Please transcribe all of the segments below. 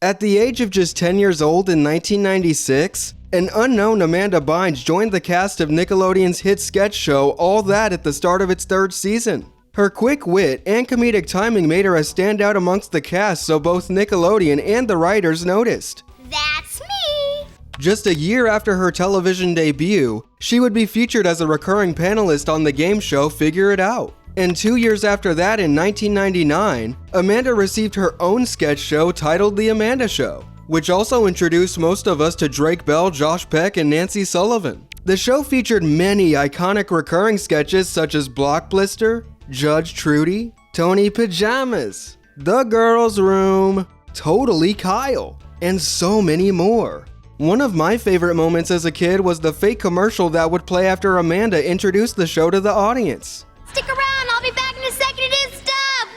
At the age of just 10 years old in 1996, an unknown Amanda Bynes joined the cast of Nickelodeon's hit sketch show All That at the start of its third season. Her quick wit and comedic timing made her a standout amongst the cast, so both Nickelodeon and the writers noticed. That's me! Just a year after her television debut, she would be featured as a recurring panelist on the game show Figure It Out. And 2 years after that, in 1999, Amanda received her own sketch show titled The Amanda Show, which also introduced most of us to Drake Bell, Josh Peck, and Nancy Sullivan. The show featured many iconic recurring sketches such as Block Blister, Judge Trudy, Tony Pajamas, The Girls Room, Totally Kyle, and so many more. One of my favorite moments as a kid was the fake commercial that would play after Amanda introduced the show to the audience. Stick around, I'll be back in a second to do stuff!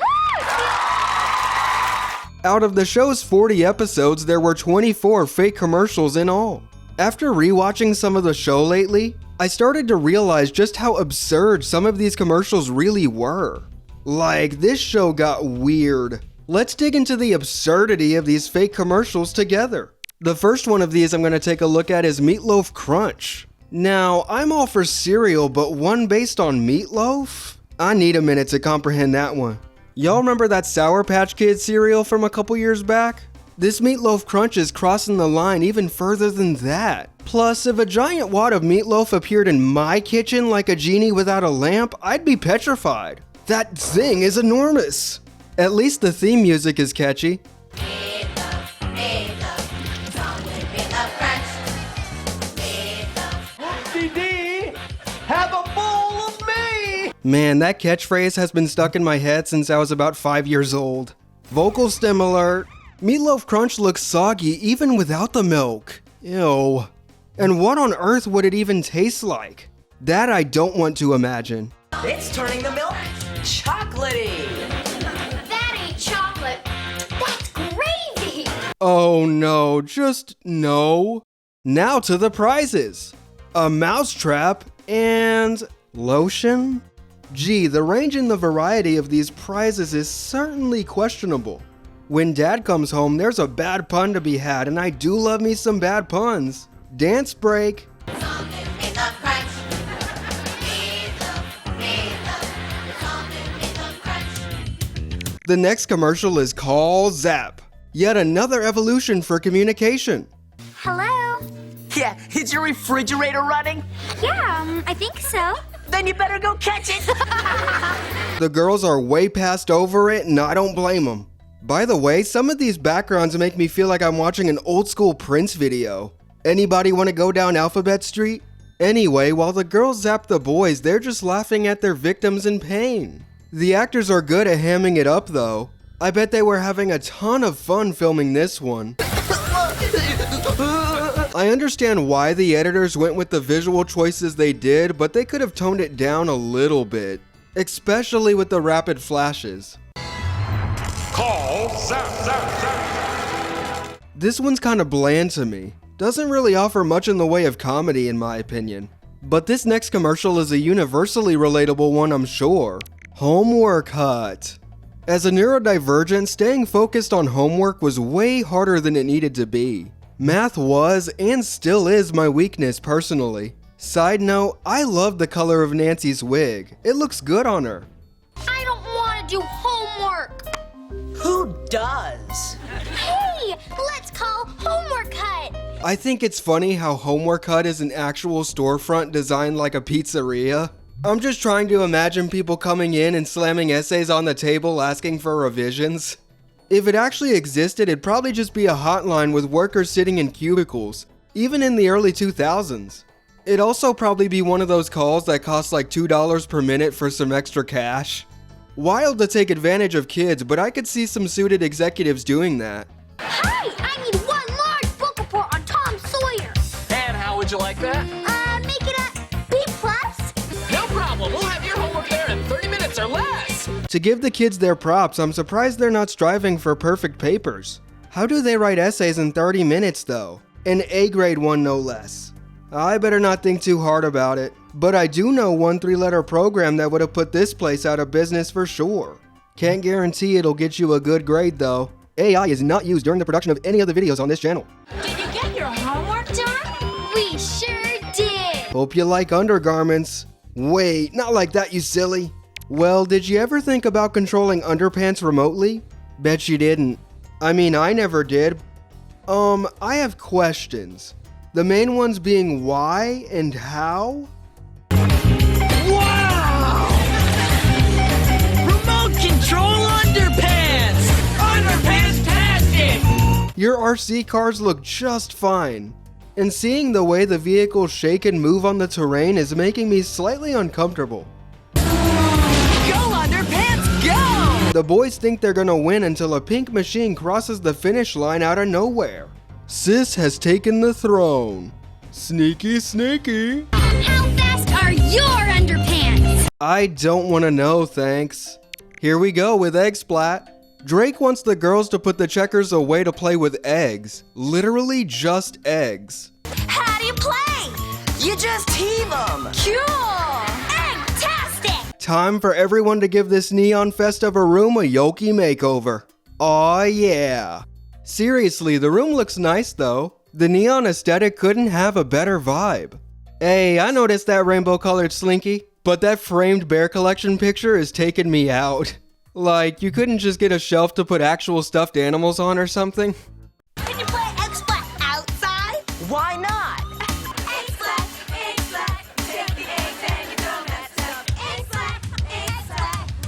Woo! Out of the show's 40 episodes, there were 24 fake commercials in all. After rewatching some of the show lately, I started to realize just how absurd some of these commercials really were. Like, this show got weird. Let's dig into the absurdity of these fake commercials together. The first one of these I'm going to take a look at is Meatloaf Crunch. Now, I'm all for cereal, but one based on meatloaf? I need a minute to comprehend that one. Y'all remember that Sour Patch Kids cereal from a couple years back? This Meatloaf Crunch is crossing the line even further than that. Plus, if a giant wad of meatloaf appeared in my kitchen like a genie without a lamp, I'd be petrified. That thing is enormous. At least the theme music is catchy. Have a bowl of me! Man, that catchphrase has been stuck in my head since I was about 5 years old. Vocal stem alert. Meatloaf Crunch looks soggy even without the milk. Ew. And what on earth would it even taste like? That I don't want to imagine. It's turning the milk chocolatey. That ain't chocolate. That's gravy! Oh no, just no. Now to the prizes. A mousetrap and lotion? Gee, the range and the variety of these prizes is certainly questionable. When Dad comes home, there's a bad pun to be had, and I do love me some bad puns. Dance break. The next commercial is Call Zap. Yet another evolution for communication. Hello? Yeah, is your refrigerator running? Yeah, I think so. Then you better go catch it. The girls are way past over it, and I don't blame them. By the way, some of these backgrounds make me feel like I'm watching an old school Prince video. Anybody want to go down Alphabet Street? Anyway, while the girls zap the boys, they're just laughing at their victims in pain. The actors are good at hamming it up though. I bet they were having a ton of fun filming this one. I understand why the editors went with the visual choices they did, but they could have toned it down a little bit, especially with the rapid flashes. Call Zap Zap Zap. This one's kind of bland to me. Doesn't really offer much in the way of comedy in my opinion. But this next commercial is a universally relatable one, I'm sure. Homework Hut. As a neurodivergent, staying focused on homework was way harder than it needed to be. Math was, and still is, my weakness personally. Side note, I love the color of Nancy's wig. It looks good on her. I don't want to do homework. Who does? Hey, let's call Homework Hut. I think it's funny how Homework Hut is an actual storefront designed like a pizzeria. I'm just trying to imagine people coming in and slamming essays on the table asking for revisions. If it actually existed, it'd probably just be a hotline with workers sitting in cubicles, even in the early 2000s. It'd also probably be one of those calls that cost like $2 per minute for some extra cash. Wild to take advantage of kids, but I could see some suited executives doing that. Hey, I need one large book report on Tom Sawyer. And how would you like that? Make it a B+. No problem. We'll have your homework there in 30 minutes or less. To give the kids their props, I'm surprised they're not striving for perfect papers. How do they write essays in 30 minutes though? An A-grade one no less. I better not think too hard about it. But I do know one 3-letter program that would have put this place out of business for sure. Can't guarantee it'll get you a good grade though. AI is not used during the production of any of the videos on this channel. Did you get your homework done? We sure did. Hope you like undergarments. Wait, not like that, you silly. Well, did you ever think about controlling underpants remotely? Bet you didn't. I mean, I never did. I have questions. The main ones being why and how? Wow! Remote control underpants! Underpants-tastic! Your RC cars look just fine. And seeing the way the vehicles shake and move on the terrain is making me slightly uncomfortable. Go underpants, go! The boys think they're gonna win until a pink machine crosses the finish line out of nowhere. Sis has taken the throne. Sneaky, sneaky. How fast are your underpants? I don't want to know, thanks. Here we go with Egg Splat. Drake wants the girls to put the checkers away to play with eggs. Literally just eggs. How do you play? You just heave them. Cool. Egg-tastic. Time for everyone to give this Neon Festiva room a Yoki makeover. Aw yeah. Seriously, the room looks nice though. The neon aesthetic couldn't have a better vibe. Hey, I noticed that rainbow colored Slinky, but that framed bear collection picture is taking me out. Like, you couldn't just get a shelf to put actual stuffed animals on or something? Can you play Egg Splat outside? Why not? Egg Splat, Egg Splat. Take the eggs and you throw that stuff. Egg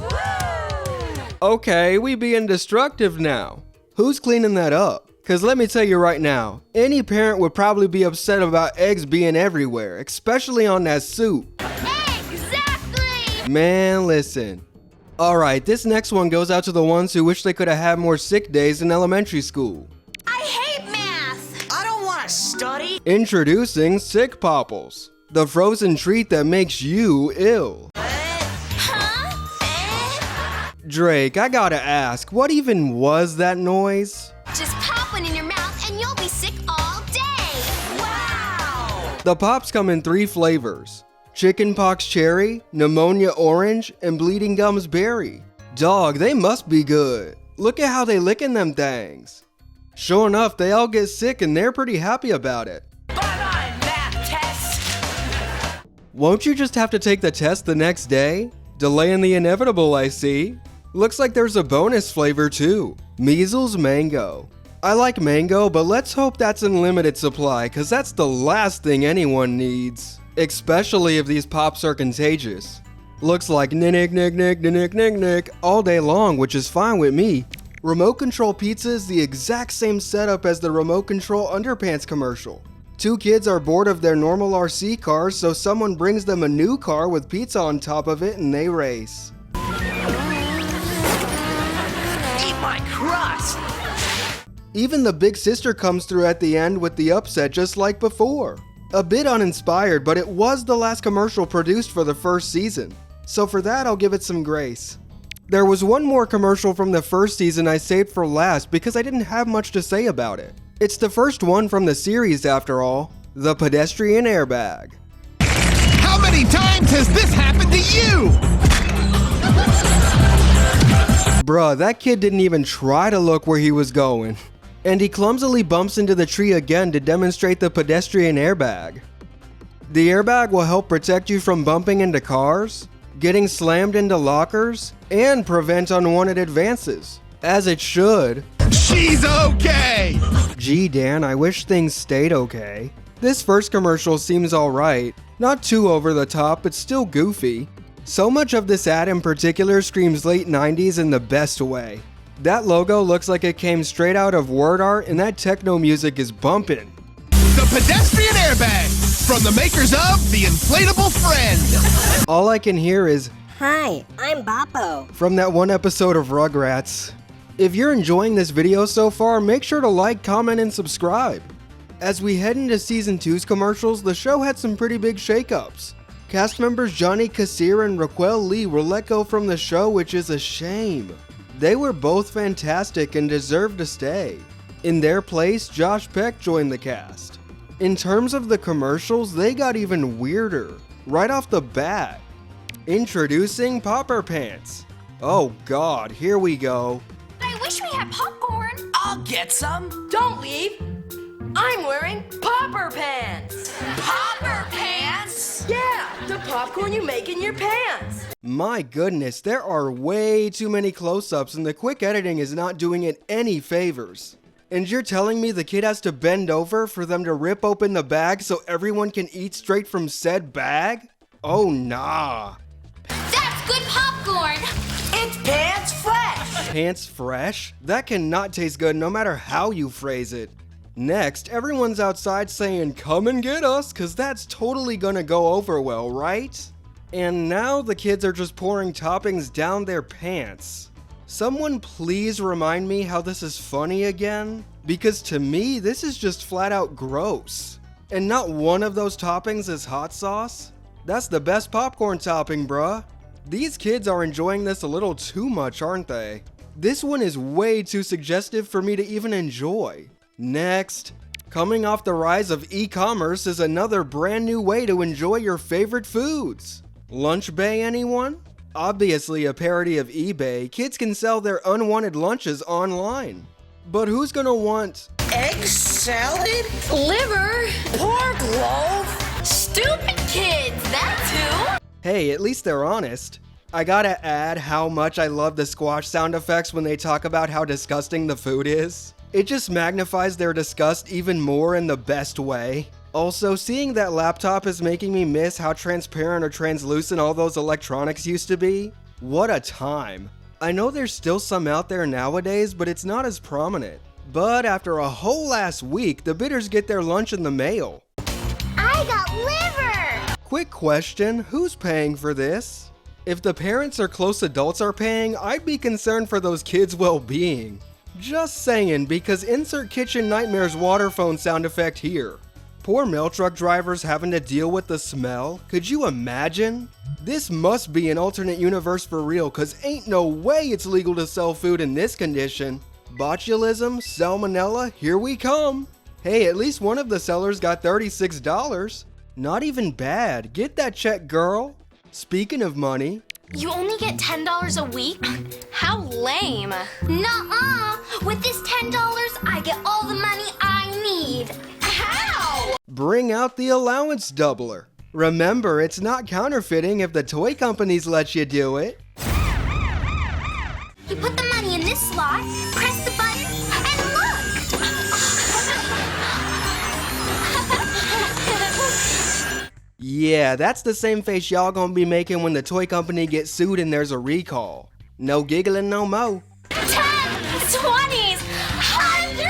Splat, woo! Okay, we being destructive now. Who's cleaning that up? Cause let me tell you right now, any parent would probably be upset about eggs being everywhere, especially on that soup. Exactly! Man, listen. Alright, this next one goes out to the ones who wish they could have had more sick days in elementary school. I hate math! I don't want to study. Introducing Sick Popples, the frozen treat that makes you ill. Huh? Drake, I gotta ask, what even was that noise? Just pop one in your mouth and you'll be sick all day! Wow! The pops come in 3 flavors. Chickenpox cherry, pneumonia orange, and bleeding gums berry. Dog, they must be good. Look at how they licking them things. Sure enough, they all get sick and they're pretty happy about it. Bye-bye, math test! Won't you just have to take the test the next day? Delaying the inevitable, I see. Looks like there's a bonus flavor too. Measles mango. I like mango, but let's hope that's in limited supply, cause that's the last thing anyone needs. Especially if these pops are contagious. Looks like nick all day long, which is fine with me. Remote control pizza is the exact same setup as the remote control underpants commercial. 2 kids are bored of their normal RC cars, so someone brings them a new car with pizza on top of it and they race. Eat my crust! Even the big sister comes through at the end with the upset just like before. A bit uninspired, but it was the last commercial produced for the first season, so for that I'll give it some grace. There was one more commercial from the first season I saved for last because I didn't have much to say about it. It's the first one from the series after all, the pedestrian airbag. How many times has this happened to you? Bruh, that kid didn't even try to look where he was going. And he clumsily bumps into the tree again to demonstrate the pedestrian airbag. The airbag will help protect you from bumping into cars, getting slammed into lockers, and prevent unwanted advances. As it should. She's okay! Gee Dan, I wish things stayed okay. This first commercial seems alright. Not too over the top, but still goofy. So much of this ad in particular screams late 90s in the best way. That logo looks like it came straight out of word art and that techno music is bumping. The pedestrian airbag from the makers of the inflatable friend. All I can hear is, Hi, I'm Boppo. from that one episode of Rugrats. If you're enjoying this video so far, make sure to like, comment, and subscribe. As we head into Season 2's commercials, the show had some pretty big shakeups. Cast members Johnny Kassir and Raquel Lee were let go from the show, which is a shame. They were both fantastic and deserved to stay. In their place, Josh Peck joined the cast. In terms of the commercials, they got even weirder, right off the bat. Introducing Popper Pants. Oh god, here we go. I wish we had popcorn. get some? Don't leave. I'm wearing popper pants. Popper pants? Yeah, the popcorn you make in your pants. My goodness, there are way too many close-ups and the quick editing is not doing it any favors. And you're telling me the kid has to bend over for them to rip open the bag so everyone can eat straight from said bag? Oh nah. That's good popcorn. It's pants fresh. Pants fresh? That cannot taste good no matter how you phrase it. Next, everyone's outside saying, "Come and get us," cause that's totally gonna go over well, right? And now the kids are just pouring toppings down their pants. Someone please remind me how this is funny again? Because to me, this is just flat out gross. And not one of those toppings is hot sauce? That's the best popcorn topping, bruh. These kids are enjoying this a little too much, aren't they? This one is way too suggestive for me to even enjoy. Next. Coming off the rise of e-commerce is another brand new way to enjoy your favorite foods. Lunch Bay, anyone? Obviously a parody of eBay, kids can sell their unwanted lunches online. But who's gonna want Egg salad? Liver. Pork loaf? Stupid kids, that too. Hey, at least they're honest. I gotta add how much I love the squash sound effects when they talk about how disgusting the food is. It just magnifies their disgust even more in the best way. Also, seeing that laptop is making me miss how transparent or translucent all those electronics used to be. What a time. I know there's still some out there nowadays, but it's not as prominent. But after a whole last week, the bidders get their lunch in the mail. I got liver. Quick question, who's paying for this? If the parents or close adults are paying, I'd be concerned for those kids' well-being. Just saying, because insert Kitchen Nightmares water phone sound effect here. Poor mail truck drivers having to deal with the smell. Could you imagine? This must be an alternate universe for real, cause ain't no way it's legal to sell food in this condition. Botulism, salmonella, here we come. Hey, at least one of the sellers got $36. Not even bad. Get that check, girl. Speaking of money, You only get $10 a week? How lame. Nuh-uh. With this $10, I get all the money I need. How? bring out the allowance doubler. Remember, it's not counterfeiting if the toy companies let you do it. You put the money in this slot, press the button, and look! Yeah, that's the same face y'all gonna be making when the toy company gets sued and there's a recall. No giggling no mo. 10s, 20s, 100s!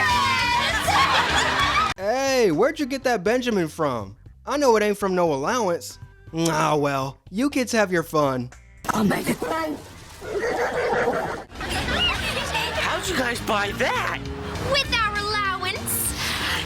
Hey, where'd you get that Benjamin from? I know it ain't from no allowance. Ah, well, you kids have your fun. I'll make it fun. How'd you guys buy that? With our allowance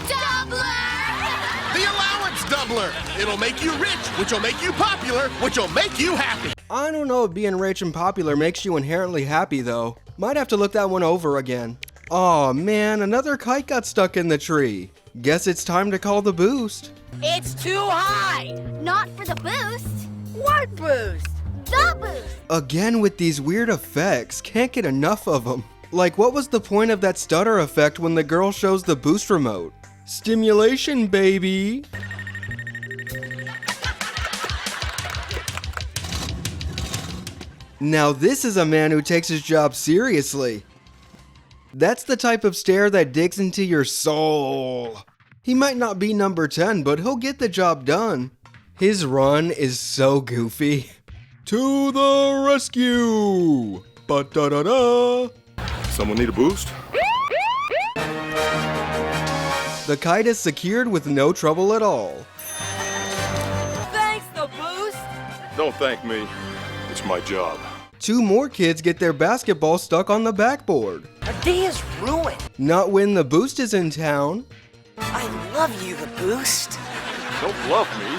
doubler! The allowance doubler. It'll make you rich, which will make you popular, which will make you happy. I don't know if being rich and popular makes you inherently happy though. Might have to look that one over again. Aw man, another kite got stuck in the tree. Guess it's time to call the boost. It's too high. Not for the boost, What boost? the boost! Again with these weird effects, can't get enough of them. Like what was the point of that stutter effect when the girl shows the boost remote? Stimulation, baby! Now this is a man who takes his job seriously. That's the type of stare that digs into your soul. He might not be number 10, but he'll get the job done. His run is so goofy. To the rescue! Ba-da-da-da! Someone need a boost? The kite is secured with no trouble at all. Thanks, the boost. Don't thank me. It's my job. 2 more kids get their basketball stuck on the backboard. Our day is ruined. Not when the boost is in town. I love you, the boost. Don't love me.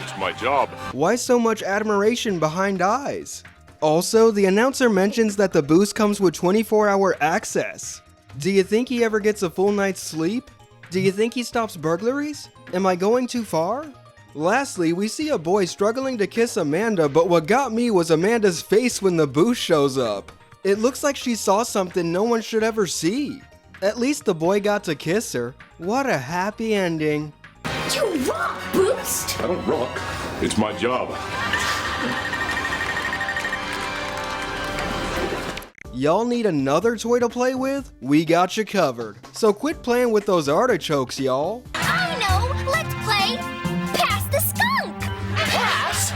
It's my job. Why so much admiration behind eyes? Also, the announcer mentions that the boost comes with 24-hour access. Do you think he ever gets a full night's sleep? Do you think he stops burglaries? Am I going too far? Lastly, we see a boy struggling to kiss Amanda, but what got me was Amanda's face when the boost shows up. It looks like she saw something no one should ever see. At least the boy got to kiss her. What a happy ending. You rock, Boost! I don't rock. It's my job. Y'all need another toy to play with? We got you covered. So quit playing with those artichokes, y'all. I know! Let's play Pass the Skunk! Pass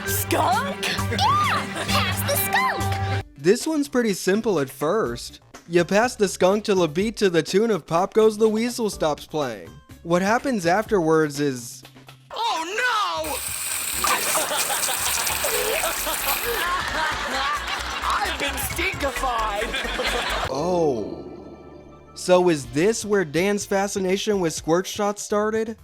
the Skunk? Yeah! Pass the Skunk! This one's pretty simple at first. You pass the skunk till a beat to the tune of Pop Goes the Weasel stops playing. What happens afterwards is... Oh no! I've been stinkified. Oh. So is this where Dan's fascination with squirt shots started?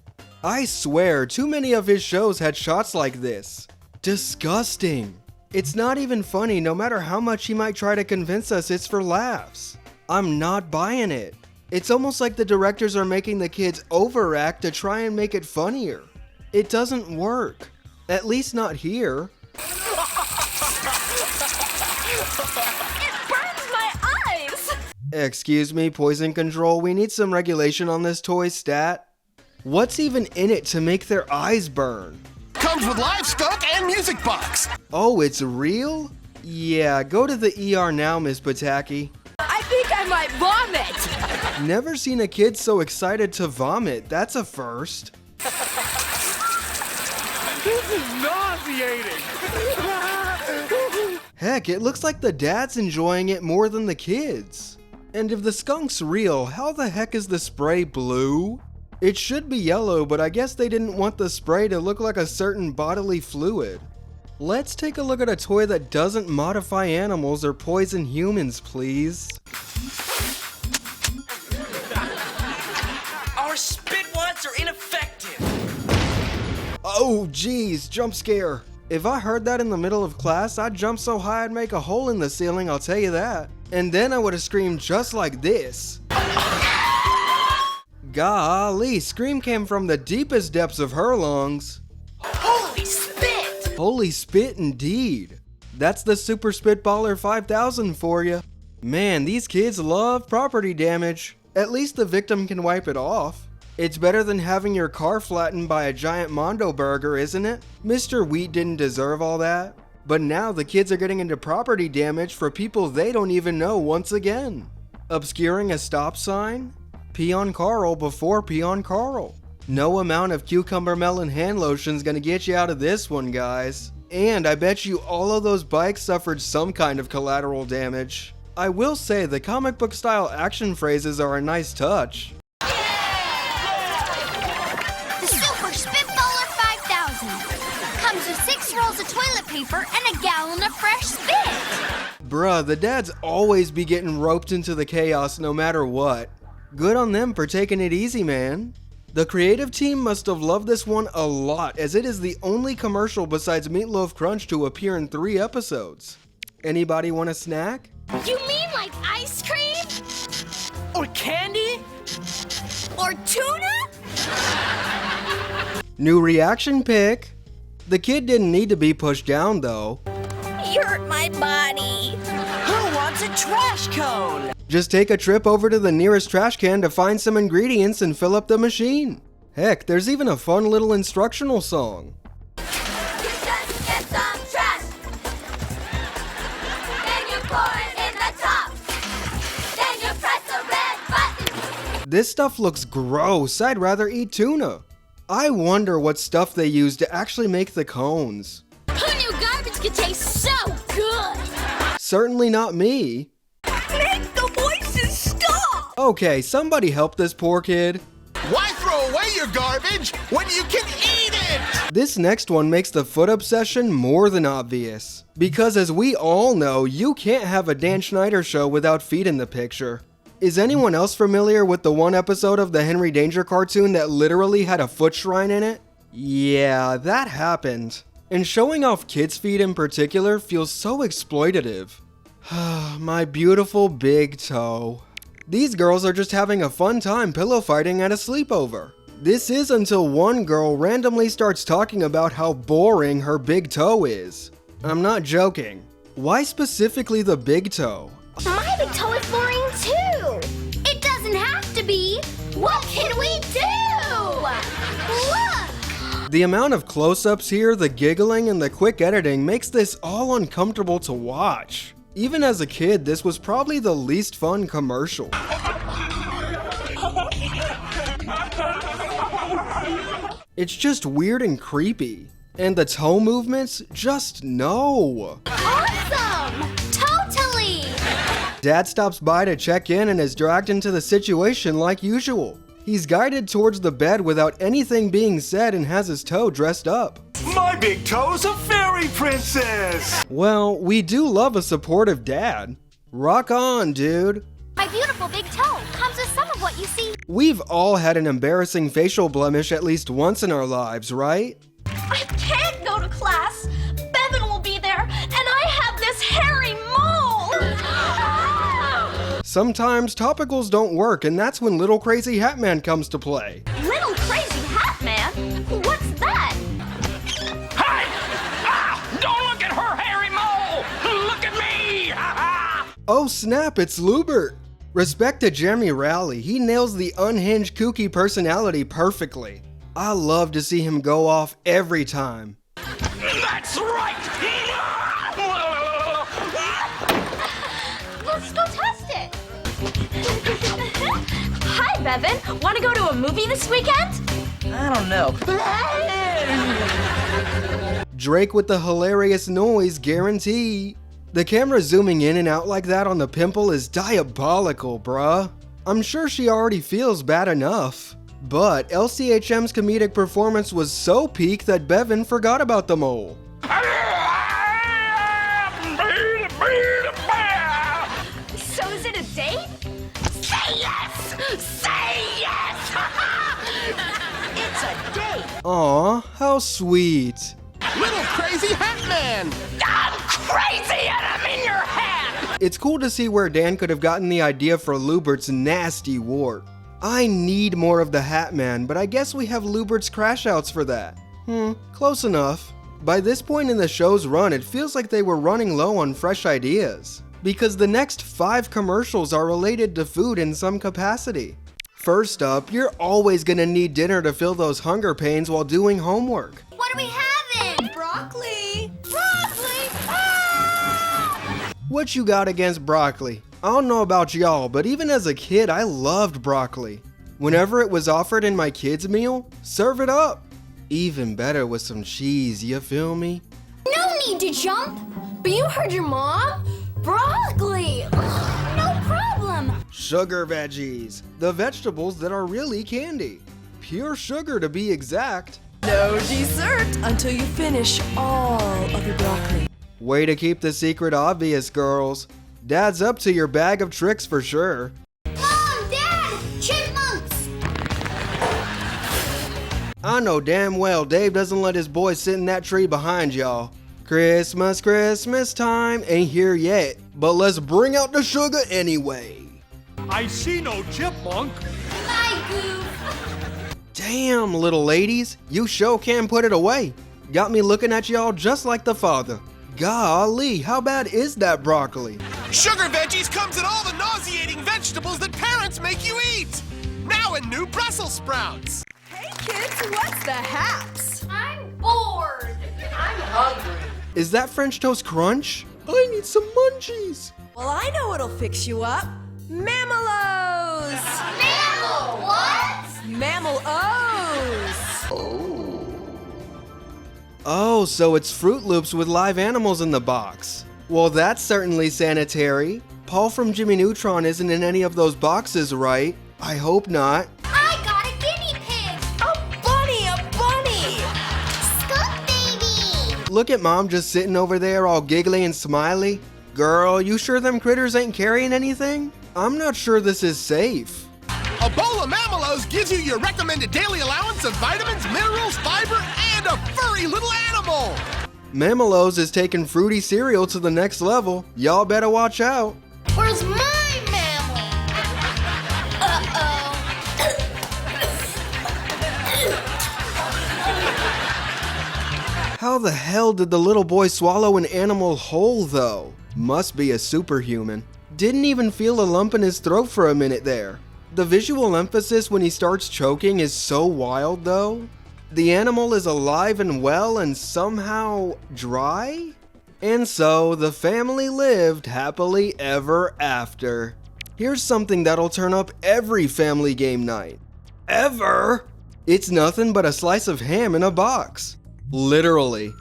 I swear, too many of his shows had shots like this. Disgusting. It's not even funny no matter how much he might try to convince us it's for laughs. I'm not buying it. It's almost like the directors are making the kids overact to try and make it funnier. It doesn't work. At least not here. Excuse me, poison control, we need some regulation on this toy stat. What's even in it to make their eyes burn? Comes with live skunk and music box. Oh, it's real? Yeah, go to the ER now, Miss Pataki. I think I might vomit. Never seen a kid so excited to vomit. That's a first. This is nauseating. Heck, it looks like the dad's enjoying it more than the kids. And if the skunk's real, how the heck is the spray blue? It should be yellow, but I guess they didn't want the spray to look like a certain bodily fluid. Let's take a look at a toy that doesn't modify animals or poison humans, please. Our spit wads are ineffective. Oh geez, jump scare. If I heard that in the middle of class, I'd jump so high I'd make a hole in the ceiling, I'll tell you that. And then I would have screamed just like this. Golly, scream came from the deepest depths of her lungs. Holy spit! Holy spit indeed. That's the Super Spitballer 5000 for you. Man, these kids love property damage. At least the victim can wipe it off. It's better than having your car flattened by a giant Mondo burger, isn't it? Mr. Wheat didn't deserve all that. But now the kids are getting into property damage for people they don't even know once again. Obscuring a stop sign? Pee on Carl before pee on Carl. No amount of cucumber melon hand lotion's gonna get you out of this one, guys. And I bet you all of those bikes suffered some kind of collateral damage. I will say the comic book style action phrases are a nice touch. The Super Spitballer 5000 comes with 6 rolls of toilet paper and a gallon of fresh spit. Bruh, the dads always be getting roped into the chaos no matter what. Good on them for taking it easy, man. The creative team must have loved this one a lot, as it is the only commercial besides Meatloaf Crunch to appear in 3 episodes. Anybody want a snack? You mean like ice cream? Or candy? Or tuna? New reaction pic. The kid didn't need to be pushed down though. You hurt my body. Who wants a trash cone? Just take a trip over to the nearest trash can to find some ingredients and fill up the machine. Heck, there's even a fun little instructional song. You just get some trash. Then you pour it in the top. Then you press the red button. This stuff looks gross. I'd rather eat tuna. I wonder what stuff they use to actually make the cones. Who knew garbage could taste so good? Certainly not me. Make the voices stop! Okay, somebody help this poor kid. Why throw away your garbage when you can eat it? This next one makes the foot obsession more than obvious. Because as we all know, you can't have a Dan Schneider show without feet in the picture. Is anyone else familiar with the one episode of the Henry Danger cartoon that literally had a foot shrine in it? Yeah, that happened. And showing off kids' feet in particular feels so exploitative. My beautiful big toe. These girls are just having a fun time pillow fighting at a sleepover. This is until one girl randomly starts talking about how boring her big toe is. I'm not joking. Why specifically the big toe? My big toe is boring too. It does The amount of close-ups here, the giggling, and the quick editing makes this all uncomfortable to watch. Even as a kid, this was probably the least fun commercial. It's just weird and creepy. And the toe movements? Just no. Awesome! Totally! Dad stops by to check in and is dragged into the situation like usual. He's guided towards the bed without anything being said and has his toe dressed up. My big toe's a fairy princess! Well, we do love a supportive dad. Rock on, dude. My beautiful big toe comes with some of what you see. We've all had an embarrassing facial blemish at least once in our lives, right? I can't go to class. Bevan will be there, and I have this hairy mole. Sometimes topicals don't work, and that's when Little Crazy Hat Man comes to play. Little Crazy Hat Man? What's that? Hey! Ah! Don't look at her hairy mole! Look at me! Oh snap, it's Lubert! Respect to Jeremy Rowley, he nails the unhinged kooky personality perfectly. I love to see him go off every time. That's right! Let's go test it. Hi, Bevan. Want to go to a movie this weekend? I don't know. Drake with the hilarious noise, guaranteed. The camera zooming in and out like that on the pimple is diabolical, bruh. I'm sure she already feels bad enough. But LCHM's comedic performance was so peak that Bevan forgot about the mole. So is it a date? Say yes! Say yes! It's a date. Aw, how sweet. Little Crazy Hat Man! I'm crazy and I'm in your head! It's cool to see where Dan could have gotten the idea for Lubert's nasty wart. I need more of the Hat Man, but I guess we have Lubert's crash outs for that. Close enough. By this point in the show's run, it feels like they were running low on fresh ideas, because the next 5 commercials are related to food in some capacity. First up, you're always gonna need dinner to fill those hunger pains while doing homework. What are we having? Broccoli. Broccoli! Ah! What you got against broccoli? I don't know about y'all, but even as a kid, I loved broccoli. Whenever it was offered in my kids' meal, serve it up. Even better with some cheese, you feel me? No need to jump. But you heard your mom? Broccoli! No problem. Sugar veggies, the vegetables that are really candy. Pure sugar to be exact. No dessert until you finish all of your broccoli. Way to keep the secret obvious, girls. Dad's up to your bag of tricks for sure. Mom, Dad, chipmunks! I know damn well Dave doesn't let his boy sit in that tree behind y'all. Christmas, Christmas time ain't here yet, but let's bring out the sugar anyway. I see no chipmunk. Bye, Goof. Damn, little ladies, you sure can put it away. Got me looking at y'all just like the father. Golly, how bad is that broccoli? Sugar veggies comes in all the nauseating vegetables that parents make you eat! Now in new Brussels sprouts! Hey kids, what's the haps? I'm bored. I'm hungry. Is that French toast crunch? I need some munchies. Well, I know what'll fix you up. Mammalos! Mammal, what? Mammal-O's! Oh, so it's Fruit Loops with live animals in the box. Well, that's certainly sanitary. Paul from Jimmy Neutron isn't in any of those boxes, right? I hope not. I got a guinea pig. A bunny! Skunk baby. Look at Mom just sitting over there all giggly and smiley. Girl, you sure them critters ain't carrying anything? I'm not sure this is safe. A bowl of Mammalos gives you your recommended daily allowance of vitamins, minerals, fiber, and a furry little animal! Mammalos is taking fruity cereal to the next level. Y'all better watch out. Where's my mammal? Uh-oh. How the hell did the little boy swallow an animal whole, though? Must be a superhuman. Didn't even feel a lump in his throat for a minute there. The visual emphasis when he starts choking is so wild, though. The animal is alive and well and somehow dry? And so the family lived happily ever after. Here's something that'll turn up every family game night. Ever? It's nothing but a slice of ham in a box. Literally.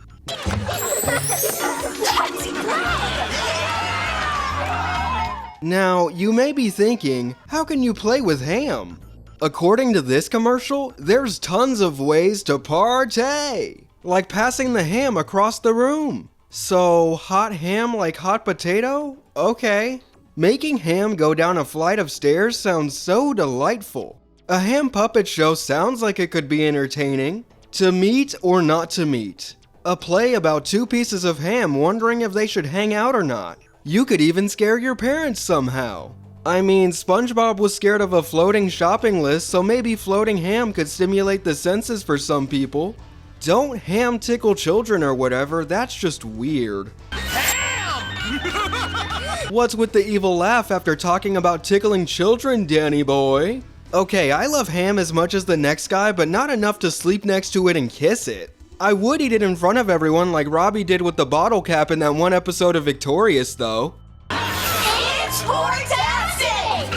Now, you may be thinking, how can you play with ham? According to this commercial, there's tons of ways to partay, like passing the ham across the room. So, hot ham like hot potato? Okay. Making ham go down a flight of stairs sounds so delightful. A ham puppet show sounds like it could be entertaining. To meet or not to meet. A play about two pieces of ham wondering if they should hang out or not. You could even scare your parents somehow. I mean, SpongeBob was scared of a floating shopping list, so maybe floating ham could stimulate the senses for some people. Don't ham tickle children or whatever, that's just weird. Ham! What's with the evil laugh after talking about tickling children, Danny boy? Okay, I love ham as much as the next guy, but not enough to sleep next to it and kiss it. I would eat it in front of everyone like Robbie did with the bottle cap in that one episode of Victorious, though. It's fantastic!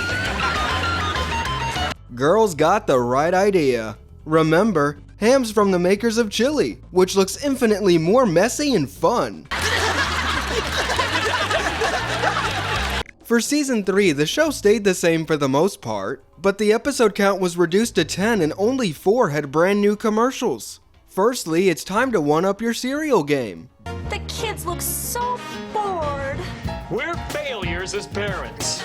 Girls got the right idea. Remember, ham's from the makers of chili, which looks infinitely more messy and fun. For season 3, the show stayed the same for the most part, but the episode count was reduced to 10 and only 4 had brand new commercials. Firstly, it's time to one-up your cereal game. The kids look so bored. We're failures as parents.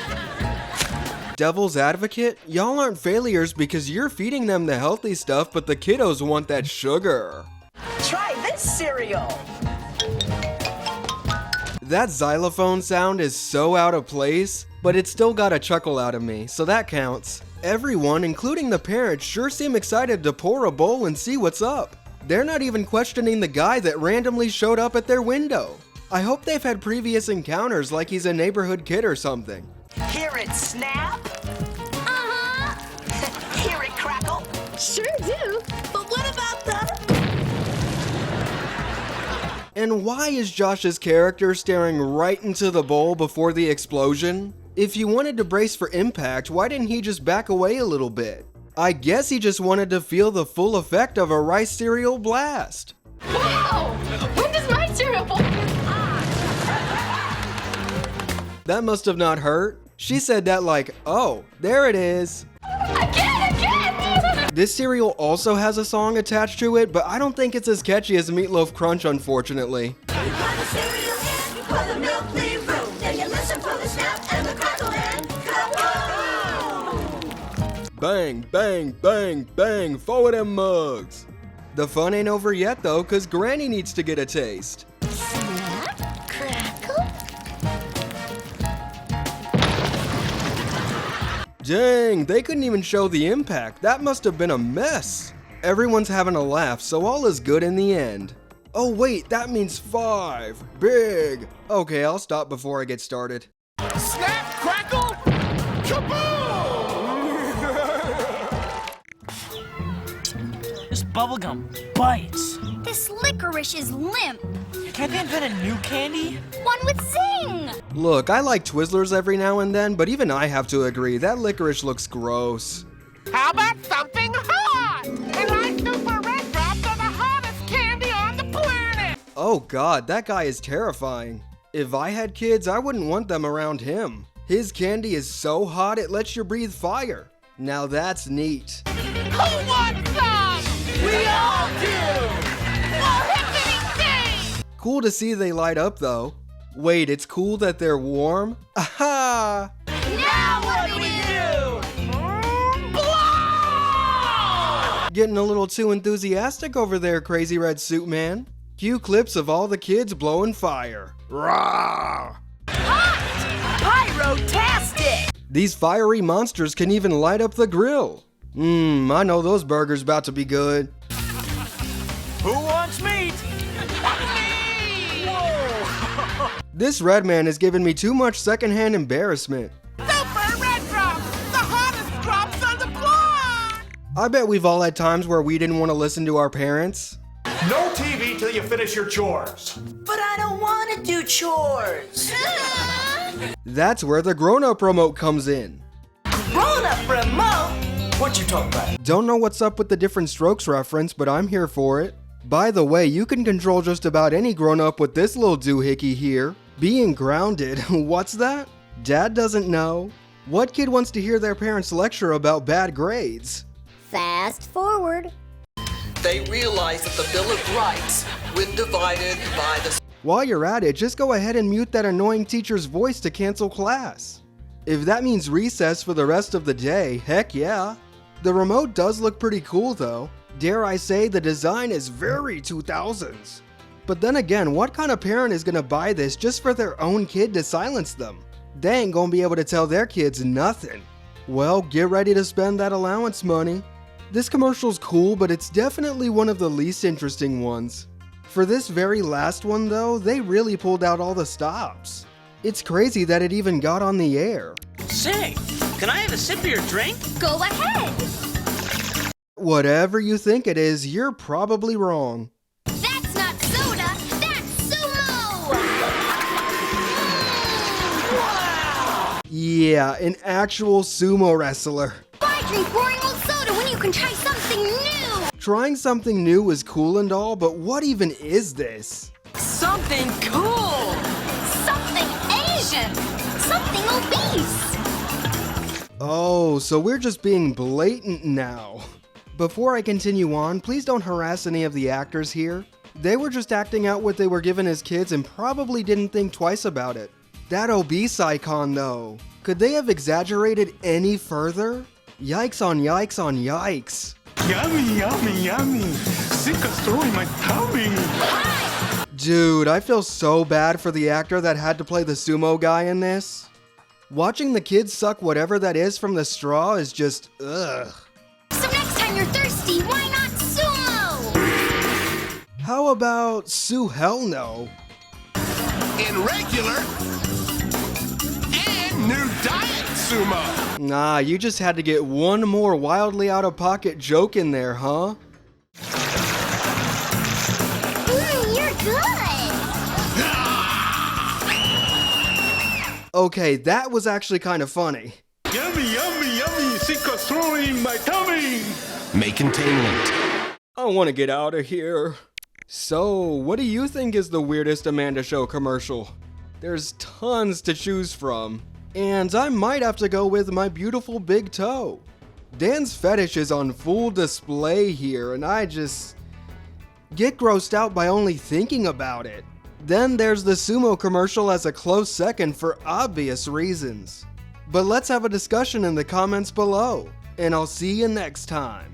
Devil's advocate, y'all aren't failures because you're feeding them the healthy stuff, but the kiddos want that sugar. Try this cereal. That xylophone sound is so out of place, but it still got a chuckle out of me, so that counts. Everyone, including the parents, sure seem excited to pour a bowl and see what's up. They're not even questioning the guy that randomly showed up at their window. I hope they've had previous encounters like he's a neighborhood kid or something. Hear it snap? Uh-huh. Hear it crackle? Sure do. But what about the... And why is Josh's character staring right into the bowl before the explosion? If you wanted to brace for impact, why didn't he just back away a little bit? I guess he just wanted to feel the full effect of a rice cereal blast. Wow! When does my cereal bowl... That must have not hurt. She said that like, oh, there it is. Again! This cereal also has a song attached to it, but I don't think it's as catchy as Meatloaf Crunch, unfortunately. Bang, bang, bang, bang, forward them mugs. The fun ain't over yet though, cause Granny needs to get a taste. Snap, crackle. Dang, they couldn't even show the impact. That must have been a mess. Everyone's having a laugh, so all is good in the end. Oh wait, that means 5. Big. Okay, I'll stop before I get started. Snap, crackle, kaboom! This bubblegum bites. This licorice is limp. Can't they invent a new candy? One with zing! Look, I like Twizzlers every now and then, but even I have to agree, that licorice looks gross. How about something hot? And my super red drops are the hottest candy on the planet! Oh god, that guy is terrifying. If I had kids, I wouldn't want them around him. His candy is so hot it lets you breathe fire. Now that's neat. Who wants some? We all do! For hippity day! Cool to see they light up though. Wait, it's cool that they're warm? Aha! Now what do we do? Blow! Getting a little too enthusiastic over there, Crazy Red Suit Man. Cue clips of all the kids blowing fire. Rah! Pyrotastic! These fiery monsters can even light up the grill. I know those burgers about to be good. Who wants meat? Whoa! This red man is giving me too much secondhand embarrassment. Super red drops! The hottest drops on the block! I bet we've all had times where we didn't want to listen to our parents. No TV till you finish your chores. But I don't want to do chores. That's where the grown-up remote comes in. Grown-up remote? What you talking about? Don't know what's up with the different strokes reference, but I'm here for it. By the way, you can control just about any grown-up with this little doohickey here. Being grounded, what's that? Dad doesn't know. What kid wants to hear their parents lecture about bad grades? Fast forward. They realize that the Bill of Rights, when divided by the... While you're at it, just go ahead and mute that annoying teacher's voice to cancel class. If that means recess for the rest of the day, heck yeah. The remote does look pretty cool though. Dare I say the design is very 2000s. But then again, what kind of parent is gonna buy this just for their own kid to silence them? They ain't gonna be able to tell their kids nothing. Well, get ready to spend that allowance money. This commercial's cool, but it's definitely one of the least interesting ones. For this very last one though, they really pulled out all the stops. It's crazy that it even got on the air. Say, can I have a sip of your drink? Go ahead. Whatever you think it is, you're probably wrong. That's not soda, that's sumo! Yeah, an actual sumo wrestler. Why drink boring old soda when you can try something new? Trying something new is cool and all, but what even is this? Something cool. Something Asian! Something obese! Oh, so we're just being blatant now. Before I continue on, please don't harass any of the actors here. They were just acting out what they were given as kids and probably didn't think twice about it. That obese icon though, could they have exaggerated any further? Yikes on yikes on yikes. Yummy, yummy, yummy. Sick of throwing my tummy. Dude, I feel so bad for the actor that had to play the sumo guy in this. Watching the kids suck whatever that is from the straw is just ugh. So next time you're thirsty, why not sumo? How about Sue Hell No? In regular and new diet sumo. Nah, you just had to get one more wildly out-of-pocket joke in there, huh? You're good! Okay, that was actually kind of funny. Yummy, yummy, yummy. Sick of throwing my tummy. May contain lint. I want to get out of here. So, what do you think is the weirdest Amanda Show commercial? There's tons to choose from. And I might have to go with my beautiful big toe. Dan's fetish is on full display here, and I just get grossed out by only thinking about it. Then there's the sumo commercial as a close second for obvious reasons. But let's have a discussion in the comments below, and I'll see you next time.